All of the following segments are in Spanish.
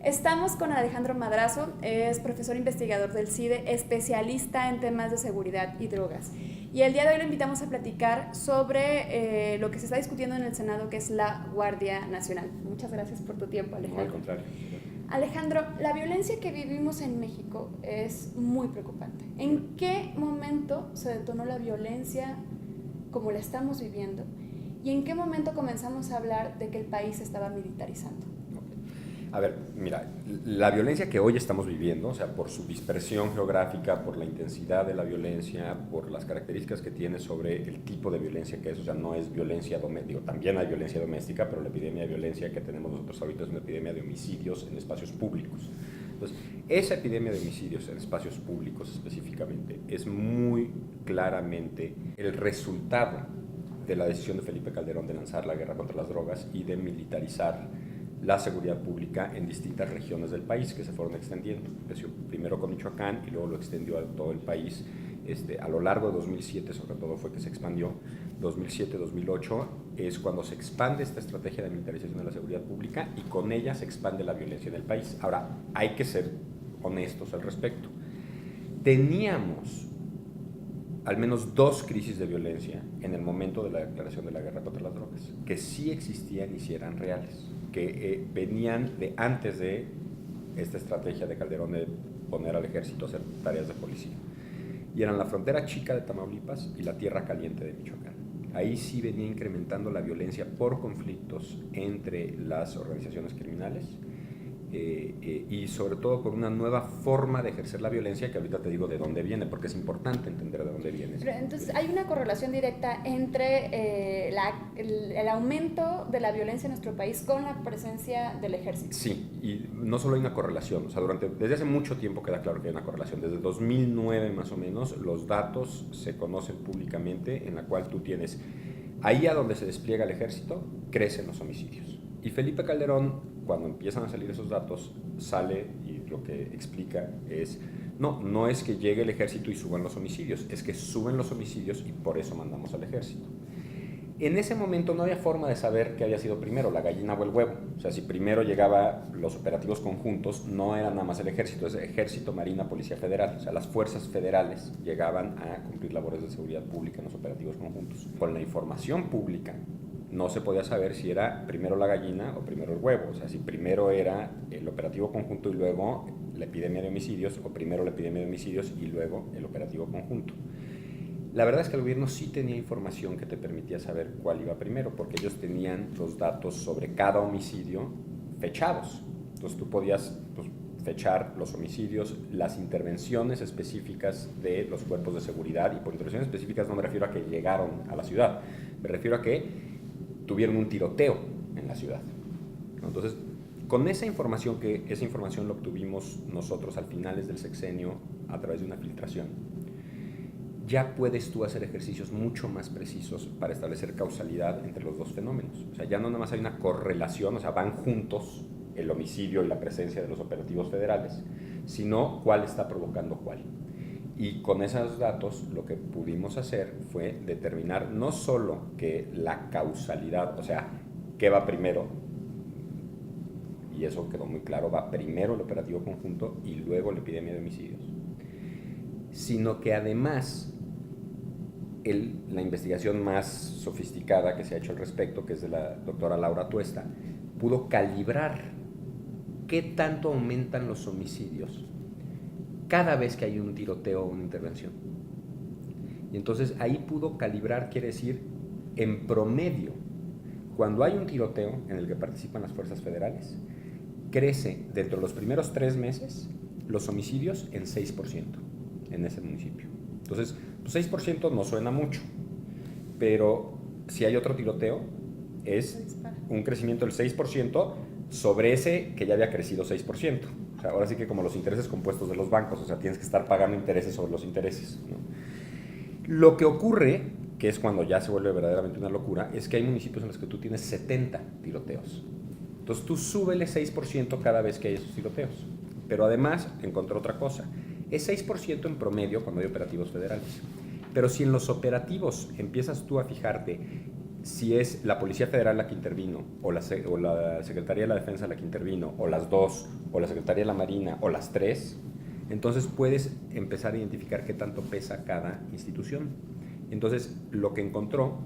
Estamos con Alejandro Madrazo, es profesor investigador del CIDE, especialista en temas de seguridad y drogas. Y el día de hoy lo invitamos a platicar sobre lo que se está discutiendo en el Senado, que es la Guardia Nacional. Muchas gracias por tu tiempo, Alejandro. No, al contrario. Alejandro, la violencia que vivimos en México es muy preocupante. ¿En qué momento se detonó la violencia como la estamos viviendo? ¿Y en qué momento comenzamos a hablar de que el país se estaba militarizando? A ver, mira, la violencia que hoy estamos viviendo, o sea, por su dispersión geográfica, por la intensidad de la violencia, por las características que tiene sobre el tipo de violencia que es, o sea, no es violencia doméstica, también hay violencia doméstica, pero la epidemia de violencia que tenemos nosotros ahorita es una epidemia de homicidios en espacios públicos. Entonces, esa epidemia de homicidios en espacios públicos específicamente es muy claramente el resultado de la decisión de Felipe Calderón de lanzar la guerra contra las drogas y de militarizar la seguridad pública en distintas regiones del país que se fueron extendiendo. Empezó primero con Michoacán y luego lo extendió a todo el país. A lo largo de 2007, sobre todo, fue que se expandió. 2007-2008 es cuando se expande esta estrategia de militarización de la seguridad pública y con ella se expande la violencia en el país. Ahora, hay que ser honestos al respecto. Teníamos al menos 2 crisis de violencia en el momento de la declaración de la guerra contra las drogas, que sí existían y sí eran reales, que venían de antes de esta estrategia de Calderón de poner al ejército a hacer tareas de policía. Y eran la frontera chica de Tamaulipas y la tierra caliente de Michoacán. Ahí sí venía incrementando la violencia por conflictos entre las organizaciones criminales y sobre todo por una nueva forma de ejercer la violencia, que ahorita te digo de dónde viene, porque es importante entender de dónde viene. Pero entonces hay una correlación directa entre el aumento de la violencia en nuestro país con la presencia del ejército. Sí, y no solo hay una correlación, o sea, desde hace mucho tiempo queda claro que hay una correlación. Desde 2009 más o menos los datos se conocen públicamente, en la cual tú tienes ahí a donde se despliega el ejército, crecen los homicidios. Y Felipe Calderón, cuando empiezan a salir esos datos, sale y lo que explica es, no es que llegue el ejército y suban los homicidios, es que suben los homicidios y por eso mandamos al ejército. En ese momento no había forma de saber qué había sido primero, la gallina o el huevo. O sea, si primero llegaban los operativos conjuntos, no era nada más el ejército, es ejército, marina, policía federal. O sea, las fuerzas federales llegaban a cumplir labores de seguridad pública en los operativos conjuntos. Con la información pública no se podía saber si era primero la gallina o primero el huevo. O sea, si primero era el operativo conjunto y luego la epidemia de homicidios, o primero la epidemia de homicidios y luego el operativo conjunto. La verdad es que el gobierno sí tenía información que te permitía saber cuál iba primero, porque ellos tenían los datos sobre cada homicidio fechados. Entonces tú podías fechar los homicidios, las intervenciones específicas de los cuerpos de seguridad, y por intervenciones específicas no me refiero a que llegaron a la ciudad, me refiero a que tuvieron un tiroteo en la ciudad. Entonces, con esa información lo obtuvimos nosotros al finales del sexenio a través de una filtración, ya puedes tú hacer ejercicios mucho más precisos para establecer causalidad entre los dos fenómenos. O sea, ya no nada más hay una correlación, o sea, van juntos el homicidio y la presencia de los operativos federales, sino cuál está provocando cuál. Y con esos datos lo que pudimos hacer fue determinar no solo que la causalidad, o sea, qué va primero, y eso quedó muy claro, va primero el operativo conjunto y luego la epidemia de homicidios, sino que además la investigación más sofisticada que se ha hecho al respecto, que es de la doctora Laura Tuesta, pudo calibrar qué tanto aumentan los homicidios cada vez que hay un tiroteo o una intervención. Y entonces ahí pudo calibrar, quiere decir, en promedio, cuando hay un tiroteo en el que participan las fuerzas federales, crece dentro de los primeros 3 meses los homicidios en 6% en ese municipio. Entonces, 6% no suena mucho, pero si hay otro tiroteo, es un crecimiento del 6% sobre ese que ya había crecido 6%. O sea, ahora sí que como los intereses compuestos de los bancos, o sea, tienes que estar pagando intereses sobre los intereses, ¿no? Lo que ocurre, que es cuando ya se vuelve verdaderamente una locura, es que hay municipios en los que tú tienes 70 tiroteos. Entonces tú súbele 6% cada vez que hay esos tiroteos. Pero además encontré otra cosa. Es 6% en promedio cuando hay operativos federales. Pero si en los operativos empiezas tú a fijarte si es la Policía Federal la que intervino, o la Secretaría de la Defensa la que intervino, o las dos, o la Secretaría de la Marina, o las tres, entonces puedes empezar a identificar qué tanto pesa cada institución. Entonces, lo que encontró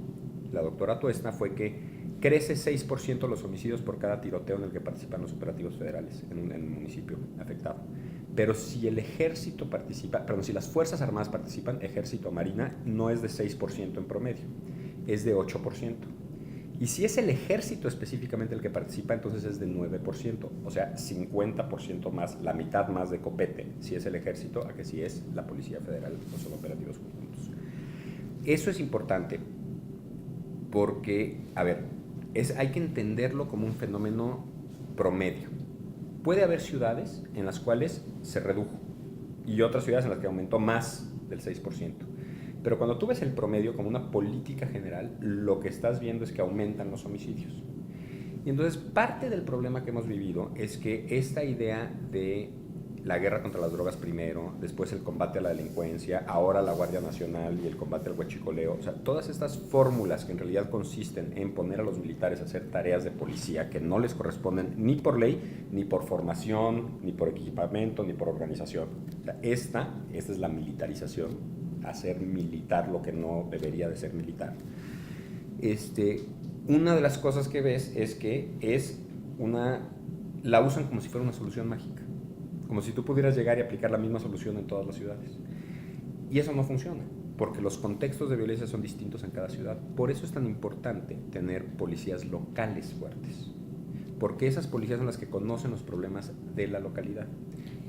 la doctora Tuesta fue que crece 6% los homicidios por cada tiroteo en el que participan los operativos federales en un municipio afectado. Pero si el ejército participa, perdón, si las Fuerzas Armadas participan, ejército, marina, no es de 6% en promedio, es de 8%. Y si es el ejército específicamente el que participa, entonces es de 9%, o sea, 50% más, la mitad más de copete, si es el ejército, a que si es la Policía Federal, o son operativos conjuntos. Eso es importante porque, a ver, hay que entenderlo como un fenómeno promedio. Puede haber ciudades en las cuales se redujo y otras ciudades en las que aumentó más del 6%. Pero cuando tú ves el promedio como una política general, lo que estás viendo es que aumentan los homicidios. Y entonces parte del problema que hemos vivido es que esta idea de la guerra contra las drogas primero, después el combate a la delincuencia, ahora la Guardia Nacional y el combate al huachicoleo, o sea, todas estas fórmulas que en realidad consisten en poner a los militares a hacer tareas de policía que no les corresponden ni por ley, ni por formación, ni por equipamiento, ni por organización. O sea, esta es la militarización, hacer militar lo que no debería de ser militar. Una de las cosas que ves es que la usan como si fuera una solución mágica, como si tú pudieras llegar y aplicar la misma solución en todas las ciudades. Y eso no funciona, porque los contextos de violencia son distintos en cada ciudad. Por eso es tan importante tener policías locales fuertes, porque esas policías son las que conocen los problemas de la localidad.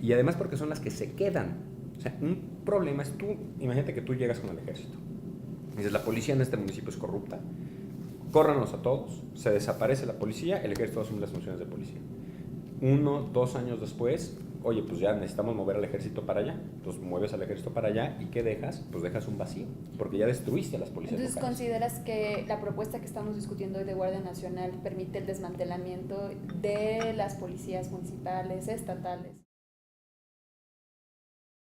Y además porque son las que se quedan. O sea, un problema es imagínate que tú llegas con el ejército. Dices, la policía en este municipio es corrupta, córranlos a todos, se desaparece la policía, el ejército asume las funciones de policía. 1, 2 años después, oye, pues ya necesitamos mover al ejército para allá. Entonces mueves al ejército para allá y ¿qué dejas? Pues dejas un vacío, porque ya destruiste a las policías Entonces, locales. ¿consideras que la propuesta que estamos discutiendo hoy de Guardia Nacional permite el desmantelamiento de las policías municipales, estatales?